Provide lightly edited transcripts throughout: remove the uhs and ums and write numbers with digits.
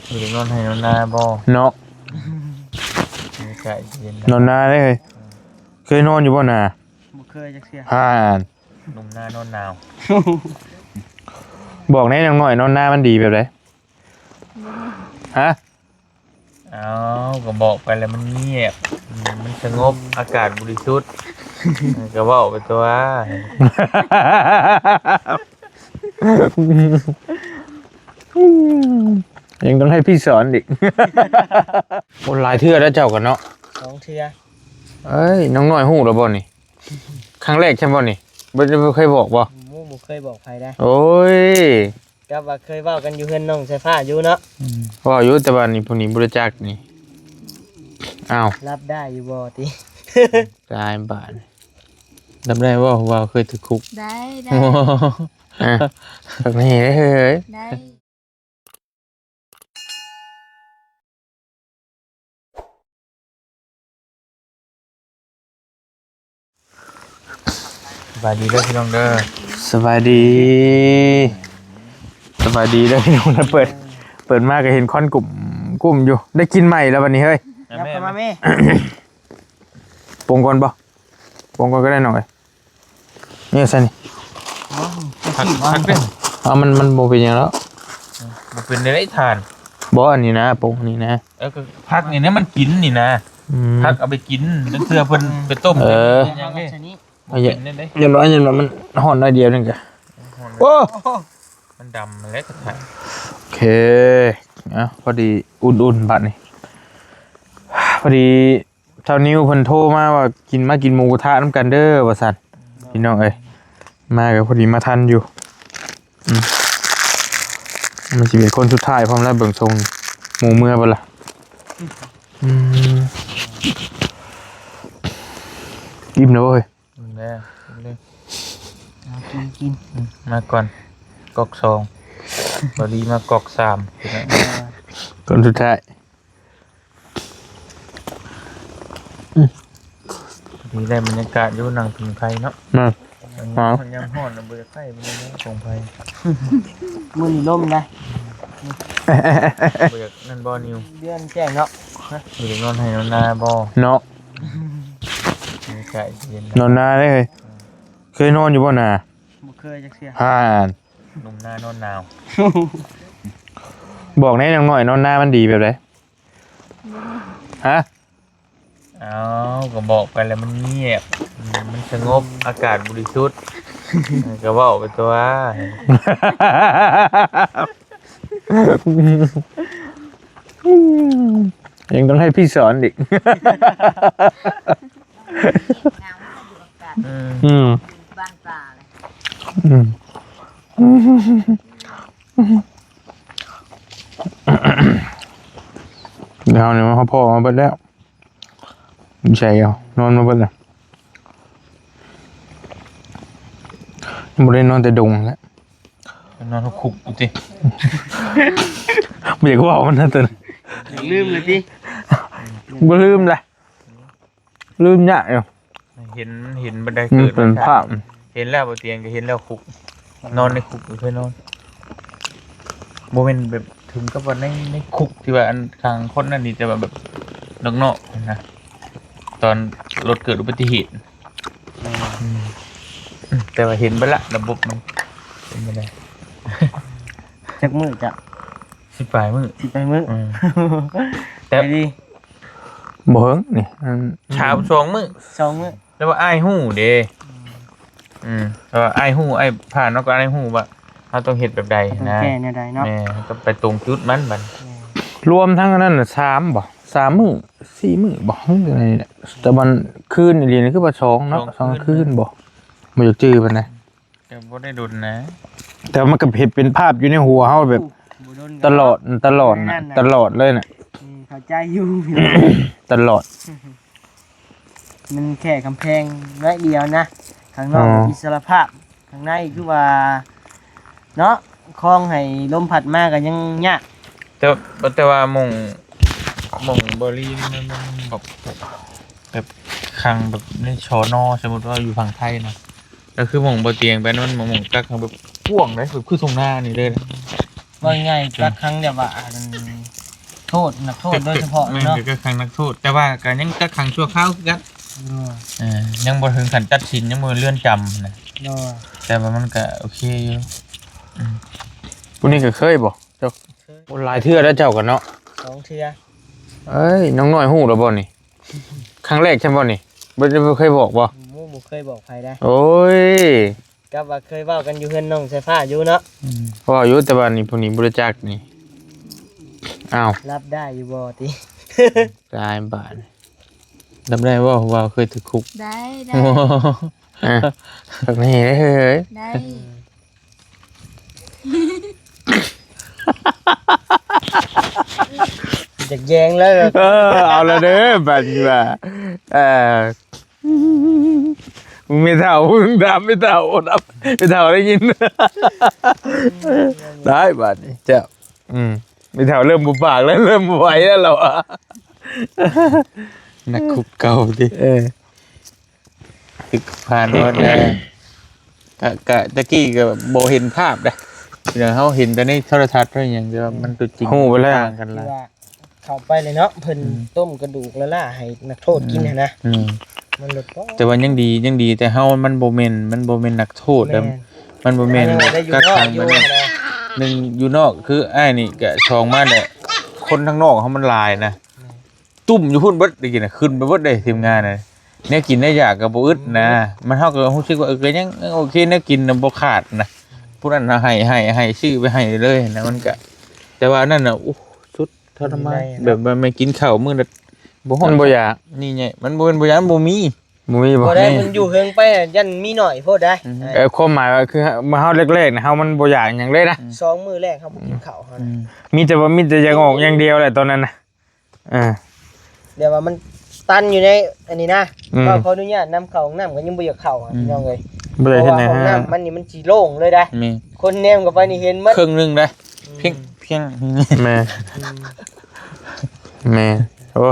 อยู่นอนให้นอนนาบ่เนาะไม่ใช่เย็น นอนนาได้เลยเคยนอนอยู่บ่นาบ่เคยจักเสียห่าน หนุ่มหน้านอนหนาว บอกแน่น้องหน่อยนอนนามันดีแบบไหนฮะเอาก็บอกไปแล้วมันเงียบมันสงบอากาศบริสุทธิ์ก็ว่าไปตัว ยังต้องให้พี่สอนอีก คนหลายเทื่อแล้วเจ้ากันเนาะ 2เทื่อ เอ้ยน้องน้อยหูแล้วบ่นี่ครั้งแรกใช่บ่นี่บ่เคยบอกบ่ บ่เคยบอกใครได้ โอ้ย ก็ว่าเคยเว้ากันอยู่เฮือนน้องสายฟ้าอยู่เนาะ ว่าอยู่แต่ว่านี่พวกนี้บริจาคนี่อ้าว รับได้อยู่บ่ติ ตายบาดจำได้ว่าเคยติดคุก ได้ โอ้อ่ะแบบนี้ได้เฮ้ย ได้ สบายดีเด้อพี่น้องเด้อ สบายดีเด้อพี่น้องนะเปิดมากก็เห็นคอนกลุ่มอยู่ได้กินใหม่แล้ววันนี้เฮ้ย ยับเข้ามาแม่ ปรุงก่อนก็ได้หน่อยนี่ใส่นี่ พักเป็น มันโบเป็นอย่างแล้ว มันเป็นได้ทาน บ่อันนี้นะปรุงอันนี้นะ ก็พักนี่นะมันกินนี่นะพักเอาไปกินนั่นเสื้อเพิ่นไปต้ม อย่างนี้ กินได้ได้ อย่างน้อยมันห่อนน้อยเดียวนึงจ้ะโอ้ มันดำมันเล็กกระถาง โอเคอ่ะพอดีอุ่นบัดนี่พอดีเท่านิ้วเพิ่นโทรมาว่ากินหมูกระทะน้ำกันเด้อว่าซั่นพี่น้องเอ้ยมาก็พอดีมาทันอยู่มันสิเป็นคนสุดท้ายพร้อมแล้วเบิ่งทรงหมูเมื่อบ่ล่ะอิ่มแล้วเว้ย แล้วเลย กิน มาก่อนกอกสองพอดีมากอกสาม คนสุดท้าย ดีได้บรรยากาศอยู่นั่งถึงไทยเนาะ มา มันยังห่อนนะเบื่อไข่มันยังตรงไทย มื้อนี้ลมได้ เบื่อนั่นบ่นิว เดือนแจ้งเนาะ อยู่นอนให้นอนนาบ่ เนาะ ไม่ใช่เย็น นอนนาได้เลยเคยนอนอยู่บ่นา บ่เคยจักเสีย ห่าน หนุ่มหน้านอนหนาว บอกแน่น้องหน่อยนอนนามันดีแบบไหนฮะ เอาก็บอกไปแล้วมันเงียบมันสงบอากาศบริสุทธิ์ก็ว่าไปตัว ยังต้องให้พี่สอนอีก อืม บ้านปลาเลย อืมเดี๋ยวเนี่ยมาพ่อมาเบิดแล้วใช่เอานอนมาเบิดแล้วยังไม่ได้นอนแต่ดงแล้ว นอนคุกอยู่สิ ไม่อยากว่ามันนะตื่น ลืมเลยติ บ่ลืมเลยลืมยากอยู่ เห็นบันได มัน เกิด เป็นภาพ เห็นแล้วบนเตียงก็เห็นแล้วคุกนอนในคุกอยู่เพื่อนนอนโมเมนต์แบบถึงกับว่าในคุกที่ว่าอันทางคนนั่นนี่แต่ว่าแบบนอกๆนะตอนรถเกิดอุบัติเหตุแต่ว่าเห็นไปละระบบมันเป็นไปได้ จักมื้อจ้ะ สิปลายมือ สิไปมื้อ แต่ ไปดี บ่เฮิงนี่อัน เช้าสองมือ 2มื้อ แล้วว่าไอ้ายหู้เด้แล้วว่าไอ้ายหู้ไอ้ผ่านแล้วก็ไอ้ายหู้ว่าเราต้องเห็ดแบบใด ต้อง นะ แก้แนวใดเนาะ แม่ก็ไปตรงจุดมันบัน รวมทั้งอันนั้นน่ะ3บ่3มื้อ4มื้อบ่ฮึอะไรนี่แหละแต่มันคืนอีหลีนี่คือว่า2เนาะ2คืนบ่อยากจื้อปานใด แต่บ่ได้ดุนนะ แต่มันก็เห็นเป็นภาพอยู่ในหัวเฮาแบบ บ่โดน ตลอดน่ะตลอดเลยน่ะ เข้าใจอยู่ ตลอด มันแค่กำแพงไว้เดียวนะข้างนอก อ๋ออิ อิสรภาพข้างในคือว่าเนาะคลองให้ลมพัดมาก็ยังยาก แต่ว่าหม่องบรีนี่มันแบบคังแบบในชอนอสมมุติว่าอยู่ฝั่งไทยนะก็คือหม่องบ่เตียงไปนั่นหม่องกักแบบพ่วงเลยแบบคือตรงหน้านี่เลยนะ ว่าง่ายกักครั้งแบบว่าโทษนักโทษโดยเฉพาะ แม่น เนาะ ก็ขังนักโทษแต่ว่าก็ยังก็ขังชั่วคราวคือกันยังบ่ถึงขั้นตัดสินยังบ่เลื่อนจำนะ เนาะ แต่ว่ามันก็โอเคอยู่ ผู้นี้ก็เคยบ่เจ้าหลายเทื่อแล้วเจ้ากันเนาะ 2เทื่อ เอ้ยน้องน้อยฮู้แล้วบ่นี่ครั้งแรกใช่บ่นี่บ่เคยบอกบ่ หมู่บ่เคยบอกใครได้ โอ้ย ก็ว่าเคยเว้ากันอยู่เฮือนน้องสายฟ้าอยู่เนาะ พออยู่แต่ว่านี่ผู้นี้บ่รู้จักนี่อ้าว รับได้อยู่บ่ติ ตายบาด จำได้ว่าเคยถึกคุก ได้ได้ อ่ะแบบนี้ได้เฮ้ย ได้ จะแยงแล้ว เอาละเด้อบัดนี้ว่ามึงไม่เท่ามึงดำไม่เท่าไม่เท่าได้ยิน ได้บัดนี้เจ้าไม่เท่าเริ่มบุปากแล้วเริ่มบ่ไหวแล้วเราอ่ะ นักคุกเก่าดิ ถึกผ่านมาได้กะตะกี้ก็โบเห็นภาพได้เดี๋ยวเขาเห็นแต่ในโทรทัศน์เท่าอย่างเดียวมันตัวจริง หูไปแล้ว ต่างกัน ที่ ละ ว่าเข้าไปเลยเนาะเพิ่นต้มกระดูกแล้วล่าให้นักโทษกินนะ มันลดก็ แต่ว่ายังดีแต่เฮามันโบเมนนักโทษแล้วมันโบเมน ได้อยู่ กัก นอก ขัง อยู่ มัน นะ หนึ่งอยู่นอกคือไอ้นี่กะชองมาเนี่ยคนทั้งนอกเขามันลายนะตุ่มอยู่พุ่นเบิดได้กินนะขึ้นไปเบิดได้ทีมงานนะเนี่ยกินได้อยากกับบ่อึดนะมันเท่ากับรู้สึกว่าก็ยังโอเคเนี่ยกินน่ะบ่ขาดนะผู้นั้นน่ะให้ชื่อไปให้เลยนะมันก็แต่ว่านั่นน่ะอู้สุดทรมานแบบว่าไม่กินข้าวมื้อละบ่ฮอ มั ด นบ่อยาก นี่ไงมันบ่เป็นบ่อยากมันบ่มี บ่มีบ่ บ่ได้มันอยู่เฮิงไปยันมีหน่อยโพดได้ ความหมายว่าคือมาเฮาแรกๆนะเฮามันบ่อยากหยังเลยนะ 2มื้อแรกเฮาบ่กินข้าวเฮานะ มีแต่ยังออกอย่างเดียวแหละตอนนั้นนะอ่า เดี๋ยวว่ามันตันอยู่ในอันนี้นะ อืม ก็ขออนุญาตนำเข้าห้องน้ำก็ยังบ่อยากเข้าพี่น้องเอ้ย บ่ เพ ได้ ราะ เฮ็ด ว่า ไหน ห้อง ฮะ น้ำมันนี่มันสิโล่งเลยได้ มี คนแนมเข้าไปนี่เห็นหมด ครึ่งหนึงได้เพียง แม่แม่โอ้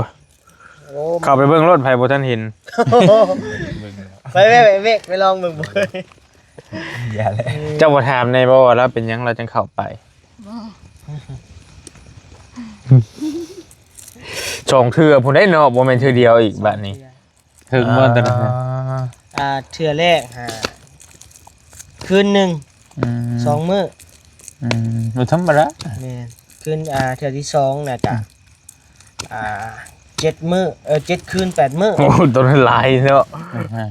โอ้ เข้าไปเบิ่งรถไผบ่ทันเห็น ไปไปลองเบิ่งบ่ อย่าเลย เจ้าบ่ถามในบ่ว่าเราเป็นหยังเราจังเข้าไป บ่ สองเทื่อพุ่นได้เนาะบ่แม่นเทื่อเดียวอีกบัดนี้ ถึงบ่ตอนนั้น เทื่อแรกคืนหนึง2มื้อ บ่ธรรมดา แม่นคืนเทื่อที่2น่ะจ้ะ7มื้อ7คืน8มื้อ โอ้ตัวนั้นหลายเนาะ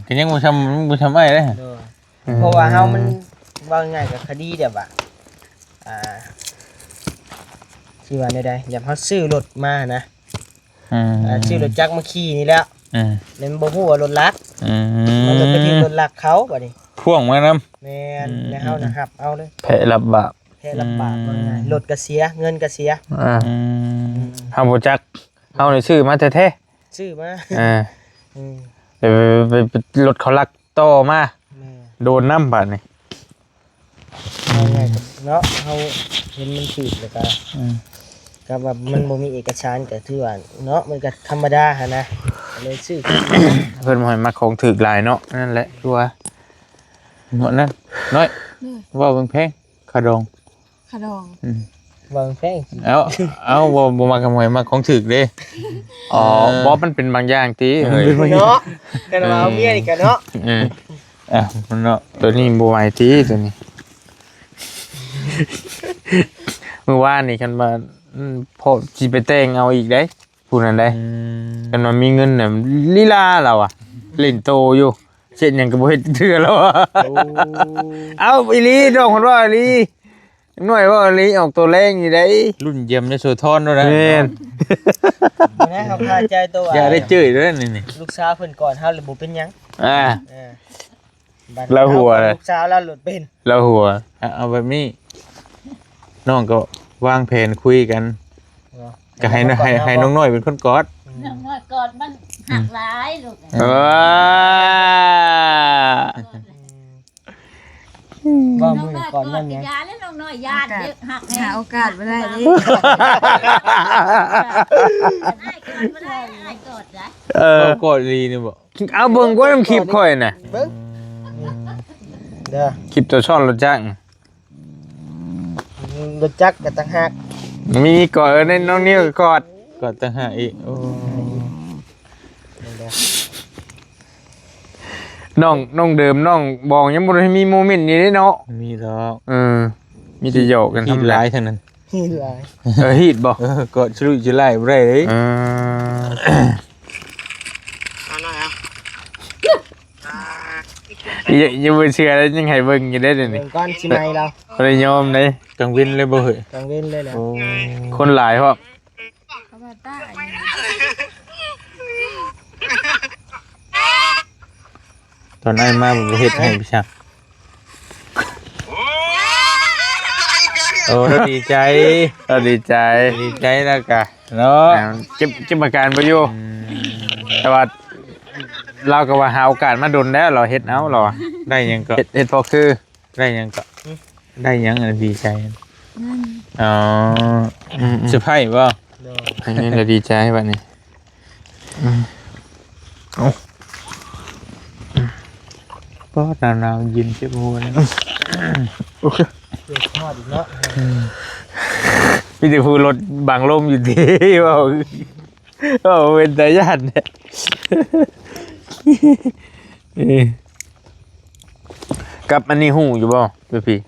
ก็ยังบ่ทำไอ้เด้ เด้อเพราะว่าเฮามันว่าง่ายกับคดีแบบว่าที่ว่าได้ๆอย่าเฮาซื้อรถมานะซื้อรถจักรมาขี่นี่แหล้วแล้วมันบ่ฮู้ว่ารถลักมันก็ไปที่รถลักเขาบัดนี้ พ่วงมานำ แม่นแล้วเฮานะครับเอาเลย แผลรับบาป แค่ลำบากว่าง่ายรถก็เสียเงินก็เสีย เฮาบ่จักเฮานี่ซื้อมาแท้ ซื้อมา ๆอ่า อืม ไปรถเขาลักต่อมา แม่ โดนน้ำบาดนี่ เอาง่ายกับเนาะเฮาเห็นมันผิดแล้วก็ก็แบบมันบ่มีเอกสารก็ถือว่าเนาะมันก็ธรรมดาหั่นนะก็เลยซื้อ เพิ่นบ่ให้มาของถูกหลายเนาะนั่นแหละคือว่า หมดนั่นน้อยว่าเบิ่งเพลงคาดอง ขะดอง วางแพง เอาบ่มาขโมยมาของถึกเด้ อ๋อบ่มันเป็นบางอย่างติเฮ้ย เนาะกันว่าเอาเมียนี่ก็เนาะ มันเนาะ ตัวนี้บ่ไหวติตัวนี้ เมื่อวานนี่คันมาพอสิไปแต่งเอาอีกได้ผู้นั้นได้คันว่ามีเงินน่ะลีลาเราอ่ะเล่นโตอยู่เช่นหยังก็บ่เฮ็ดเทื่อแล้วอะเอาอีหลีน้องคนว่าอีหลีหน่อยว่าอีหลีออกตัวแรงอยู่ได้ รุ่นเยี่ยมในโซทอนด้วยนะ แม่น นะครับพาใจตัว อย่าได้เจอด้วยนี่ ลูกสาวเพิ่นก่อนเฮาเลยบ่เป็นหยัง บัดแล้วหัวเลย ลูกสาวแล้วหลุดเป็น แล้วหัว เอาแบบนี้น้องก็วางแผนคุยกันก็ให้น้องน้อยเป็นคนกอด น้องน้อยกอดมันหักหลายลูก บ่ น้อง มือ น้อยก ก่ อ อน ด นั่น ย ยัง าแล้วน้องน้อยยานเด็กหักแน่ หาโอกาสไม่ได้ดิ ไอ้กอดไม่ได้ไอ้กอดได้ กอดดีนี่บ่ เอาเบิ่งว่าน้ำคลิปค่อยน่ะ เบิ่งเด้อ คลิปตัวช่อนรถจ้าง ง รถจักรก็ต่างหาก มีกอดในน้องนิ้วกอด ก็ต่างหากอีกโอ้ นั่นแหละ น้องเดิมน้องบอกยังบ่ได้มีโมเมนต์นี้เด้เนาะ มีดอก มีแต่หยอกกัน ที่ ทำ ร้ายทั้งนั้น นี่หลาย ฮีดบ่ ก็ชลุยจะไล่บ่ได้เลย อย่าบ่เชื่อแล้วยังให้เบิ่งอยู่ได้เดี๋ยว เบิ่ นี้ งก้อนชิไมเรา บ่ได้ยอมเด้ กังเว้นเลยบ่เฮ้ย กลางเว้นเลยแหละ โอ้ คนหลายพร้อม เขามาใต้ ตอนไอ้มาผมเฮ็ดให้พี่ช่างโอ้เราดีใจ เราดีใจ ดีใจแล้วกะเนาะ เก็บอาการบ่อยู่แต่ว่าเราก็ว่าหาโอกาสมาดนแล้วเราเฮ็ดเอาเราอะ ได้หยังก็ เฮ็ดพอคือ ได้หยังก็ได้หยังอันดีใจ นั่น อ๋อเซอร์ไพรส์บ่ โดน อันนี้เราดีใจบัดนี้ ก็หนาวๆเย็นเจ็บหัวเลย เดือดทอดอีกเนาะ มีแต่ผู้รถบังลมอยู่ที่ว่าเป็นตาญาติเนี่ยกับอันนี้หูอยู่บ่พี่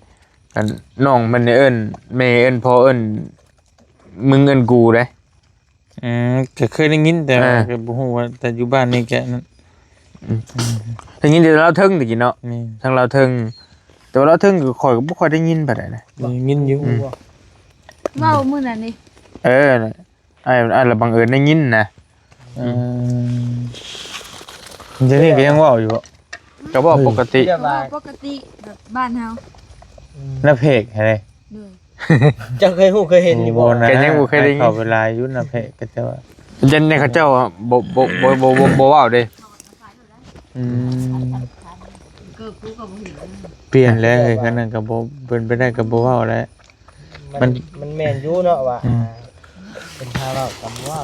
กันน้องมันเนี่ยเอิ้นแม่เอิ้นพ่อเอิ้นมึงเอิ้นกูเด้ ก็เคยได้ยินแต่ อ่า ก็บ่ฮู้ว่าแต่อยู่บ้านนี่แกนั่น ทางนี้เดี๋ยวเราเทิงตะกี้เนาะ นี่ ทางเราเทิงแต่ว่าเราเทิงก็ข่อยก็บ่ค่อยได้ยินปานใดนะ ได้ยินอยู่ เว้ามื้อนั้นนี่ ไอ้ละบังเอิญได้ยินนะ เดี๋ยวนี้ก็ยังเว้าอยู่บ่ ก็บอกปกติ เรียบร้อย ปกติแบบบ้านเฮา หน้าเพกให้ได้ เลย เจ้าเคยหูเคยเห็นอยู่บ่ นะ แกยังบ่เคยได้ยิน เข้าเวลาอยู่หน้าเพกก็จะว่า ยันในเขาเจ้าอะบ่เว้าเด้ เกิดกูก็บ่เห็น เปลี่ยนแล้วก็นั่นก็บ่เป็นไปได้ก็บ่เว้าแล้ว มันแม่นอยู่เนาะว่าเป็นพาเรากำว่า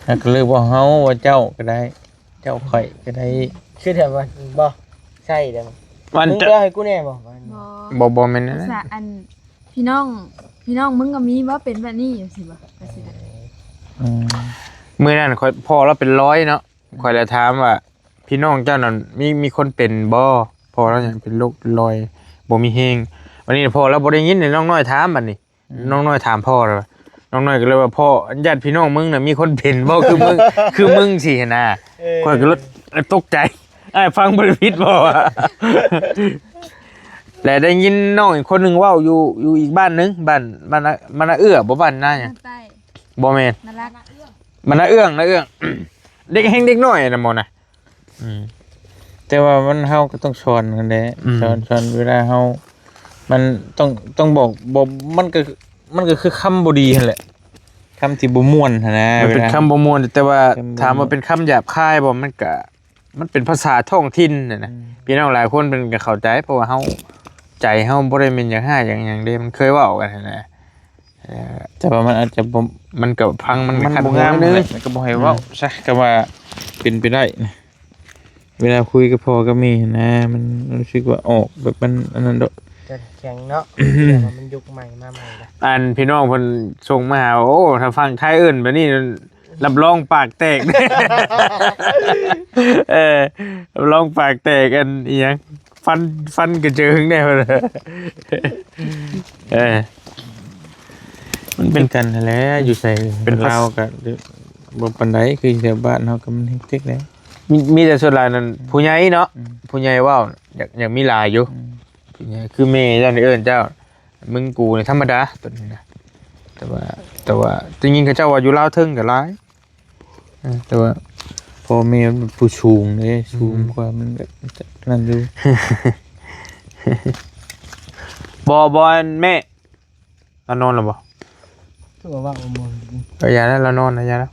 แล้วก็เรียกว่าเฮาว่าเจ้าก็ได้ เจ้าข่อยก็ได้ คือแถวว่าบ่ใช่เด้อ มัน มึง จะ ก็ให้กูแน่บ่ บ่แม่นนะ ภาษาอันพี่น้องมึงก็มีบ่เป็นแบบนี้อยู่สิบ่ก็สิได้ มื้อนั้นข่อยพ่อเราเป็นร้อยเนาะข่อยเลยถามว่าพี่น้องเจ้านั่นมีคนเป็นบ่พ่อเราเนี่ยเป็นโรคเป็นรอยบ่มีแฮงวันนี้พ่อเราบ่ได้ยินน้องน้อยถามบัดนี้น้องน้อยถามพ่อเลยว่าน้องน้อยก็เลยว่าพ่อญาติพี่น้องมึงน่ะมีคนเป็นบ่คือมึง คือมึงสินะ ข่อยก็ตกใจไอ้ฟังบริพิษบอกว่าแต่ได้ยินน้องอีกคนหนึ่งเว่าอยู่อีกบ้านนึงบ้านมันน่ะเอื้อบ่บ้านน่าหยัง ใต้ บ่แม่น น่ารัก มันน่ะเอื้อง เด็กแฮงเด็กน้อยน่ะหมอน่ะ แต่ว่ามันเฮาก็ต้องสอนกันแหละ อืม สอนเวลาเฮามันต้องบอกมันก็คือคำบ่ดีนั่นแหละคำที่บ่ม่วนหั่นนะ มันเป็น วลา คำบ่ม่วนแต่ว่า คำบ่ม่วน ถามว่าเป็นคำหยาบคายบ่มันเป็นภาษาท้องถิ่นน่ะนะพี่น้องหลายคนเป็นก็เข้าใจเพราะว่าเฮาใจเฮาบ่ได้แม่นอย่างห้าอย่างหยังเด้มันเคยเว้ากันหั่นนะ แต่ว่ามันอาจจะบ่ มันก็พังมัน มัน ขัด บ่ หู งาม นึ เล ง ยก็บ่ให้เว้าซะก็ว่าเป็นไปได้นะเวลาคุยกับพ่อกับแม่นะมันรู้สึกว่าออกแบบมันอันนั้นดอก จะแข็งเนาะแต่ว่ามันยุคใหม่มาใหม่ละ อันพี่น้องเพิ่นส่งมาหาว่าโอ้ถ้าฟังไทยเอิ้นแบบนี้รับรองปากแตก รับรองปากแตกกันอีหยังฟันกระเจิงแน่เพิ่น มันเป็นกันนั่นแหละอยู่ใส่ เป็นภาษา ลาวก็บ่ปานใดคือแถวบ้านเฮาก็มันเฮกเทกแล้ว มีแต่ส่วนหลายนั้นผู้ใหญ่เนาะผู้ใหญ่เว้าอยากมีหลายอยู่ผู้ใหญ่คือแม่เจ้านี่เอิ้นเจ้ามึงกูนี่ธรรมดาตัวนี้นะแต่ว่าจริงๆเขาเจ้าว่าอยู่ลาวเทิงก็หลาย แต่ว่าพ่อแม่มันผู้สูงเด้สูงกว่ามันก็นั่นอยู่ บ่อันแม่เรานอนแล้วบ่ คือว่าโมน ก็อย่าแล้วเรานอนนะอย่าแล้ว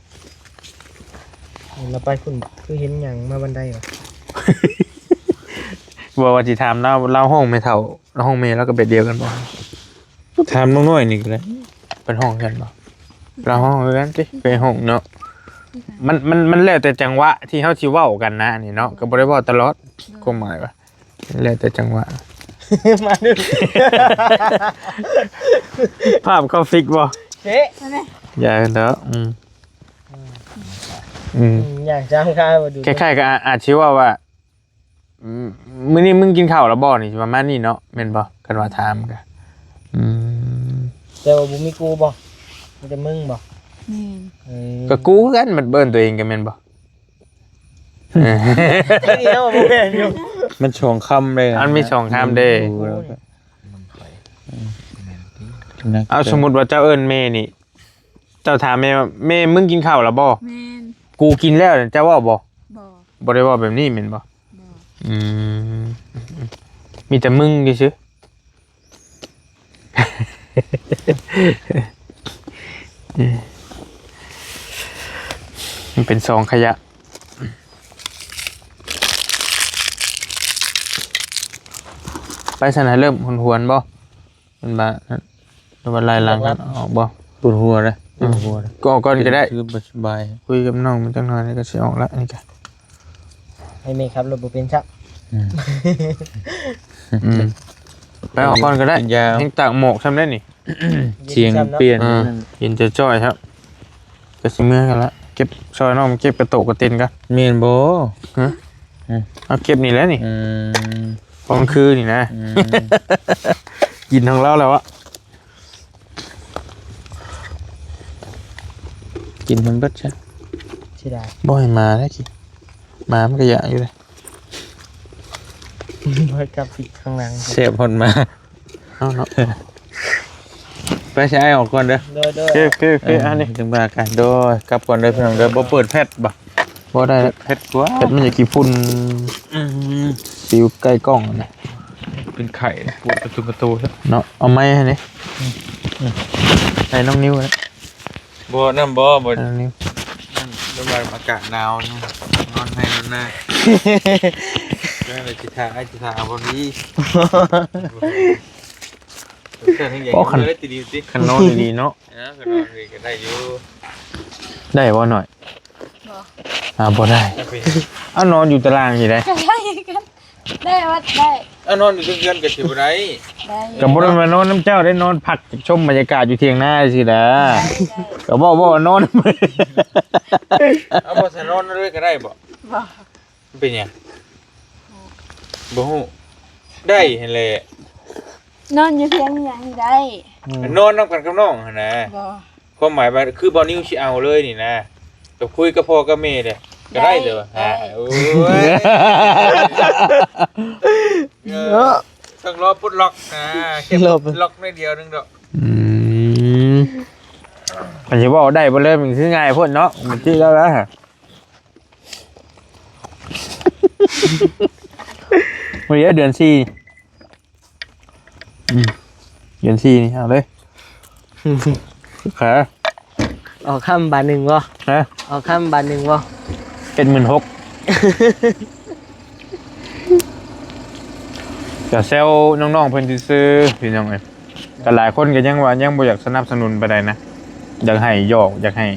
เราไปคุณคือเห็นหยังมาบันไดเหรอ บอกว่าสิถามเราห้องไม่เท่าเราห้องเมย์แล้วก็เบ็ดเดียวกันบ่ ถามน้อยๆนี่ก็ได้ เป็นห้องกันบ่เราห้องคือกันสิเป็นห้องเนาะมันแล้วแต่จังหวะที่เฮาสิเว้ากันนะอันนี่เนาะก็บ่ได้เว้าตลอดก็หมายว่าแล้วแต่จังหวะ มาดู ภาพเขาฟิกบ่ เจ๊ ใช่ไหม อย่าเด้ออยากจ้างข้าวมาดู คล้ายๆกับอาจสิว่ามื้อนี้มึงกินข้าวแล้วบ่นี่ประมาณนี้เนาะแม่นบ่กันว่าถามกะ แต่ว่าบุมีกูบ่มันจะมึงบ่ นี่ ก็กูคือกันมันเบิ่นตัวเองก็แม่นบ่ นี่เนาะบ่แม่นอยู่ มันชงคำเลย อันมี2คำเด้เอาสมมุติว่าเจ้าเอิ้นแม่นี่เจ้าถามแม่ว่าแม่มึงกินข้าวแล้วบ่ แม่น กูกินแล้วเจ้าว่าบ่ บ่ บ่ได้ว่าแบบนี้แม่นบ่ บ่ มีแต่มึงซื่อ มันเป็นซองขยะไปสนามเริ่มหวนๆบ่มันมาไล่หลังกันออกบ่ ปวดหัวเลยปวดหัวเลย ก็ออกก่อนก็ได้ คือสบาย คุยกับน้องมันจังหน่อยนี่ก็สิออกละนี่ก็ ให้แม่ครับรถบ่เป็นชัก ไปออกก่อนก็ได้ กินยา ยังตากหมอกทำได้นี่ เสียงเปลี่ยน เห็นจะจ้อยครับก็สิเมื่อกันละเก็บซอยน้องเก็บกระโตกกระเต็นกัน เมียนโบ เอาเก็บนี่แล้วนี่ อืม พอมันคือนี่นะ กินทั้งเล่าแล้วอะ กินมันเบิดใช่ สิได้ บ่ให้มาได้กี่มามันก็อยากอยู่เลย บ่กับอีกข้างหลัง เสียบคนมา เอาเนาะ ไปใช้ออกก่อนเด้อ เด้อ โอเคอันนี้ ถึงบากันโดยกลับก่อนเด้อพี่น้องเด้อบ่เปิดแพทย์บ่ บ่ได้แล้ว แพทย์กว่า แต่มันอยากกี่ฝุ่นสิวใกล้กล้องอะนะ เป็นไข่นะปวดประตูใช่ เนาะเอาไม้ให้นี่ให้น้องนิ้วนะ บ่น้ำบ่ ให้น้องนิ้ว น้ำลายอากาศหนาวนอนให้นอนหน้าก็เลยจิตาไอ้จิตาบนนี้เกิดให้ใหญ่เลยตีดีสิ คันนอนดีๆเนาะ นะก็นอนดีก็ได้อยู่ ได้บ่หน่อย บ่ บ่ได้เอานอนอยู่ตารางสิได้ ก็ได้กันได้ว่าได้ นอนอยู่เงินกับสิบไร ได้ ก็บ่ได้มานอนน้ำเจ้าได้นอนพักชมบรรยากาศอยู่เถียงนาสิล่ะก็บ่ว่านอน เอาบ่สนอนด้วยก็ได้บ่ บ่ เป็นยังบ่ฮู้ได้เห็นเลย นอนอยู่เพียงอย่างนี้ได้ นอนนำกันกับน้องหั่นนะ บ่ ความหมายว่าคือบ่นิ้วสิเอาเลยนี่นะก็คุยกับพ่อกับแม่เด้ก็ได้เด้อฮะโอ้ยต้องรอปลดล็อกนะแค่ปลดล็อกนิดเดียวนึงดอก มันสิบอกได้บ่เลยมันคือง่ายพุ่นเนาะมันสิแล้วฮะวันนี้เดือน4เดือน4นี่เอาเลยขา ออกค่ำบาทหนึ่งบ่ ฮะ ออกค่ำบาทหนึ่งบ่ เป็น16,000จะเซลน้องๆเพิ่นซื้อพี่น้องเอ้ยก็หลายคนก็ยังว่ายังบ่อยากสนับสนุนปานใดนะอยากให้ยอกอยากให้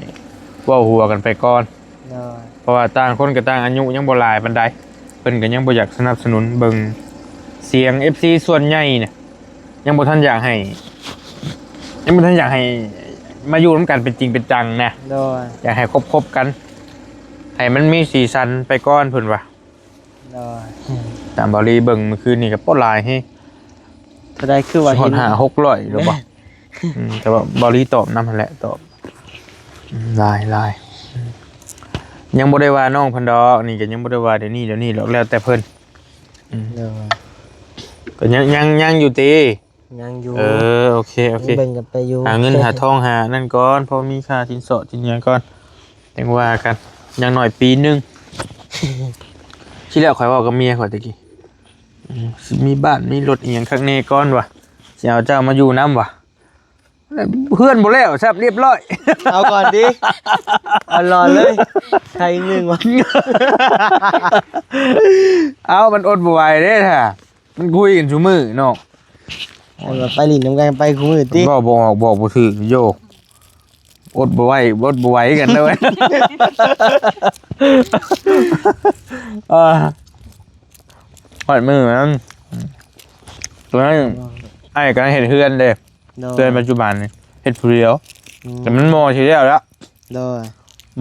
เว้าหัวกันไปก่อน เด้อ เพราะว่าต่างคนก็ต่างอายุยังบ่หลายปานใดเพิ่นก็ยังบ่อยากสนับสนุนเบิ่งเสียง FC ส่วนใหญ่เนี่ยยังบ่ทันอยากให้มาอยู่ร่วมกันเป็นจริงเป็นจังนะ เด้อ อยากให้คบกันให้มันมีสีสันไปก่อนเพิ่นว่า เด้อ ตามบอลีเบิ่งเมื่อคืนนี่ก็บ่หลายให้ ถ้าได้คือว่า ฮอ เห็ ด น 5-600หรือบ่แต่ว่าบอลีตอบนำหั่นแหละตอบหลายยังบ่ได้ว่าน้องเพิ่นดอกนี่ก็ยังบ่ได้ว่าเดี๋ยวนี้หรอกแล้วแต่เพิ่น เด้อ ก็ยังอยู่ติ ยังอยู่ โอเค เบิ่งกันไปอยู่ หาเงินหาทองหานั่นก่อนพอมีค่าสินสอดสินหยังก่อนจังว่ากันอย่างน้อยปีนึง ที่แล้วข่อยเว้ากับเมียข่อยตะกี้สิมีบ้านมีรถอีหยังข้างในก่อนว่ะสิเอาเจ้ามาอยู่นำว่ะเพื่อนบ่แล้วครับเรียบร้อย เอาก่อนดิเอารอเลยใครหนึ่งวะ เอามันอดบ่ไหวเด้ท่ะมันคุยกันซุมื้อเนาะ เอาไปหลินน้ำกันไปคู่มือติ บอกบ่ถึกโยกอดบ่ไหวกันเลย หอดมือมัน ตัวนั้นไอ้กำลังเห็นเฮือนเลยเฮือนปัจจุบันนี่เห็ดผู้เดียวแต่มันมอทีเดียวแล้ว โดย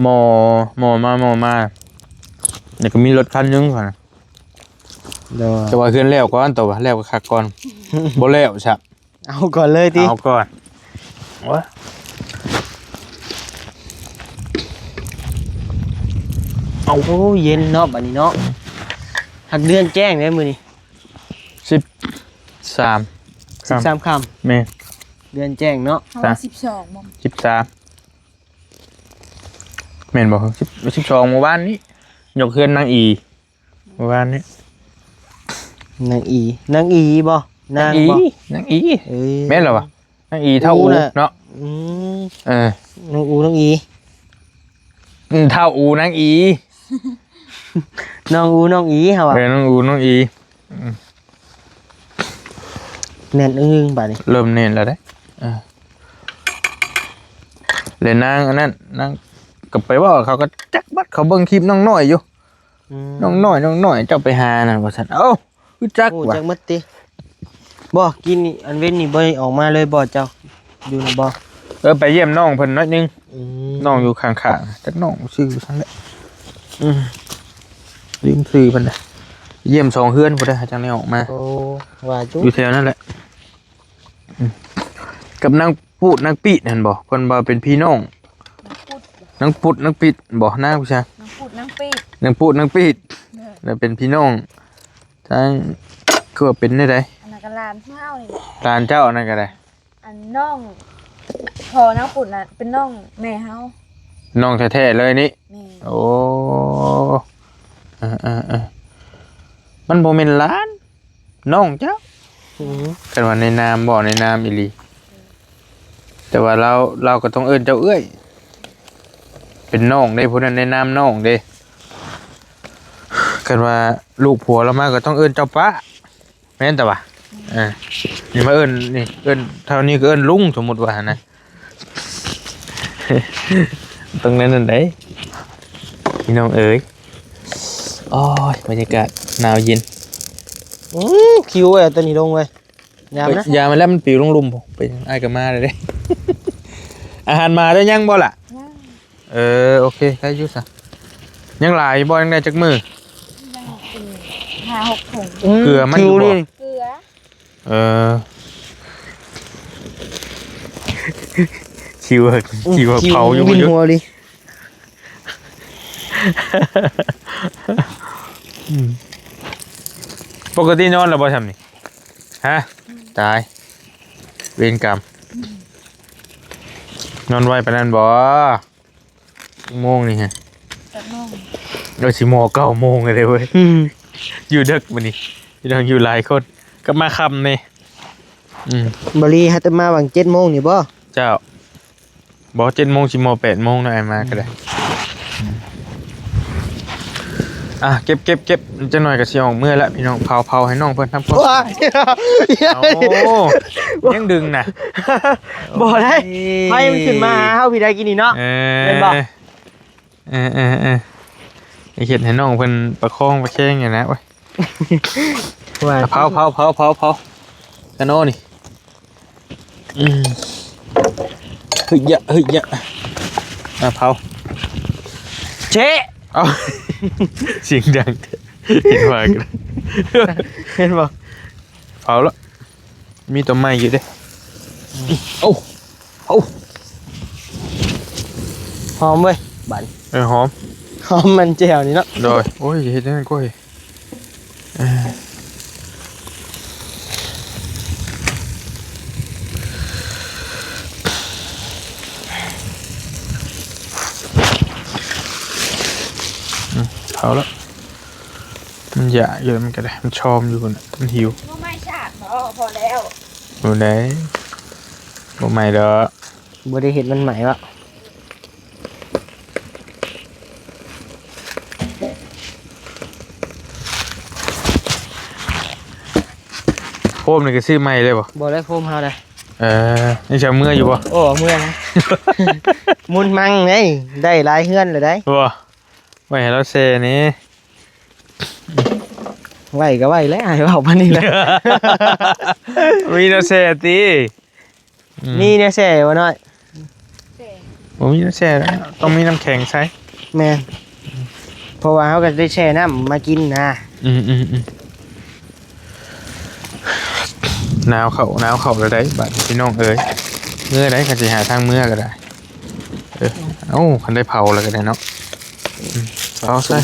มอมาเดี๋ยวก็มีรถคันนึงก่อน โดย จะว่าเฮือนแล้วก่อนตัวแล้วก็คักก่อนบ่แล้วใช่ เอาก่อนเลยติ เอาก่อนโอ้ย เอาโอ้เย็นเนาะบัดนี้เนาะหักเดือนแจ้งได้มื้อนี้ 13 13ค่ำ แม่ เดือนแจ้งเนาะ เพราะว่า12บ่ 13แม่นบ่12เมื่อวานนี้ยกเฮือนนางอีเมื่อวานนี้ นางอีบ่นางบ่ นางอี เอ้ย แม่นเหรอวะนางอีเท่าอูเนาะ อืม เออน างอี เท่าอูนางอี น้องอีเฮาอ่ะ นางอูน้องอี แน่นอึ้งๆบัดนี้ เริ่มเน้นแล้วเด้เลยนางอันนั้นนางก็ไปว่าเขาก็จักบัดเขาเบิ่งคลิปน้องน้อยอยู่น้องน้อยเจ้าไปหานั่นว่าซั่นเอ้าคือจัก โอ้ ว่ะ จักมัดติบ่กินนี่อันเว้นนี่บ่ได้ออกมาเลยบ่เจ้าอยู่นะบ่ ไปเยี่ยมน้องเพิ่นน้อยนึง อืม น้องอยู่ข้างๆจักน้องชื่อซั่นแหละลืมชื่อเพิ่นน่ะเยี่ยม2เฮือนพุ่นได้จังได้ออกมา โอ้ว่าจุ อยู่แถวนั่นแหละกับนางปูดนางปีดนั่นบ่เพิ่นบ่เป็นพี่น้องนางปุดนางปีดบ่นางผู้ชาย นางพูดนางปีด นางปูดนางปีดแล้วเป็นพี่น้องทั้งคือว่าเป็นได้ได อันนั้นก็หลานเฮานี่แหละ หลานเจ้านั่นก็ได้ อันน้องพอนางพูดน่ะเป็นน้องแม่เฮา น้องแท้ๆเลยนี่ แม่ โอ้มันบ่แม่นหลานน้องเจ้า อืม กันว่าในนามบ่ในนามอีหลีแต่ว่าเราก็ต้องเอิ้นเจ้าเอ้ยเป็นน้องได้ผู้นั้นในนามน้องเด้กันว่าลูกผัวเรามาก็ต้องเอิ้นเจ้าป้าแม่นแต่ว่านี่มาเอิ้นนี่เอิ้นเท่านี้ก็เอิ้นลุงสมมุติว่านะ ตรงนั้นนั่นได้พี่น้องเอ๋ยโอ้ยบรรยากาศหนาวเย็น คิวเว้ยเอาตัวนี้ลงเว้ยยามนะ ยามาแล้วมันปิวลงลุมผมไปไอ้ายกับมาเลยเด้ อาหารมาได้ยังบ่ล่ะ ย่าง โอเคได้อยุ่ซะยังหลายบ่ยังได้จักมือ ย่างเป็น5-6ถุง เกลือมันอยู่บ่ คิวนี่ เกลือ คิวเผาอยู่ วิน อยู่ หัวดิ ปกตินอนแล้วบ่ทำนี่ฮะตายเวรกรรมนอนไวปานนั้นบ่โมงนี่ฮะ จักน้อง เราสิโม9 โมงเลยเว้ยอยู่ดึกมื้อนี้พี่น้องอยู่หลายคนก็มาค่ำนี่ บรีฮัตเตอร์มาหวัง7 โมงนี่บ่ เจ้าบอก7 โมง10 โมง8 โมงหน่อยมาก็ได้เก็บจะหน่อยกับเสียงเมื่อแล้วพี่น้องเผาให้น้องเพิ่นทำพอ ว้า โอ้ยังดึงนะ บ่ได้ไฟมันขึ้นมาหาเฮาพี่ได้กินนี่เนาะ เป็นบ่ ไอ้เห็ดให้น้องเพิ่นประคองประแข้งอย่างนะเว้ย ว่า เผากันโน่นี่เฮ้ยยะเผา เจ๊ เอา เสียงดังเห็นว่ากัน เห็นบ่ เผาแล้วมีต้นไม้อยู่เด้โอ้ หอมเว้ยบัน หอม หอมมันแจ่วนี่เนาะ โดยโอ้ยเห็ดนั่นก้อยเผาแล้วมันหยาเยอะมันก็ได้มันชอมอยู่น่ะมันหิว บ่ไม่ชาติบ่พอแล้ว บ่ได้บ่ใหม่ดอก บ่ได้เห็นมันใหม่วะ โคมนี่ก็ซื้อใหม่เลยบ่ บ่ได้โฟมเฮาได้ นี่จะเมื่ออยู่บ่ โอ้เมื่อนะ มุนมังไงได้หลายเฮือนเลยได้ บ่ไว้ให้เราแซ่นี่ ไหวก็ไหวแล้วให้เว้าปานนี้แหละ มีน้ำแช่ติอืม นี่เนี่ยแช่บ่น้อย แต่ บ่มีน้ำแช่แล้วต้องมีน้ำแข็งใช้ แม่นเพราะว่าเฮาก็ได้แช่น้ำมากินนะ อืมหนาวเข้าแล้วได้บัดพี่น้องเอ้ยเมื่อได้ก็สิหาทางเมื่อก็ได้เอ้าคันได้เผาแล้วก็ได้เนาะเอาใส่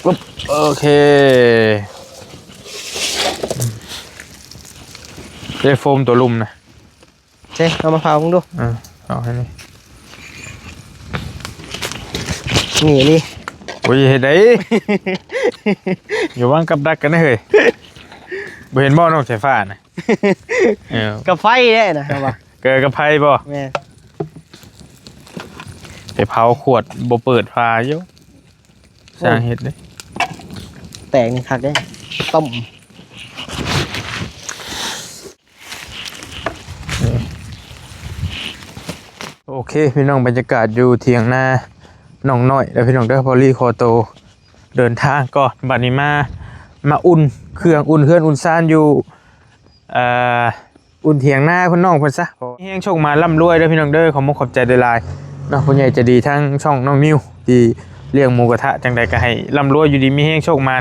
ปุ๊บโอเคได้โฟมตัวลุ่มนะ เช่เอามาเผามึงดู เอาให้นี่ นี่ โอ้ยเฮ็ดได้ อยู่ว่างกับดักกันนะเฮ้ยบ่เห็นบ่น้องสายฟ้าน่ะเออ กับไฟได้นะครับว่า เกิดกับไผบ่ แม่น ไปเผาขวดบ่เปิดฝาอยู่สร้างเฮ็ดเด้ แตกนี่คักได้ต้ม โอเคพี่น้องบรรยากาศอยู่เถียงนาน้องน้อยแล้วพี่น้องเด้อพอลี่คอโตเดินทางก่อนบัดนี้มาอุ่นเครื่องอุ่นเฮือนอุ่นซ่านอยู่อุ่นเถียงนาเพิ่นน้องเพิ่นซะเฮงโชคมาร่ำรวยเด้อพี่น้องเด้อขอบใจหลายๆเนาะผู้ใหญ่ใจะดีทั้งช่องน้องนิวที่เลี้ยงหมูกระทะจังใดก็ให้ร่ำรวยอยู่ดีมีเฮงโชคมา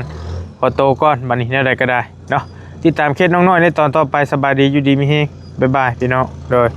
ขอโตก่อนบัดนี้แนวใดก็ได้เนาะติดตามเคสน้องน้อยในตอนต่อไปสบายดีอยู่ดีมีเฮงบ๊ายบายพี่น้องโดย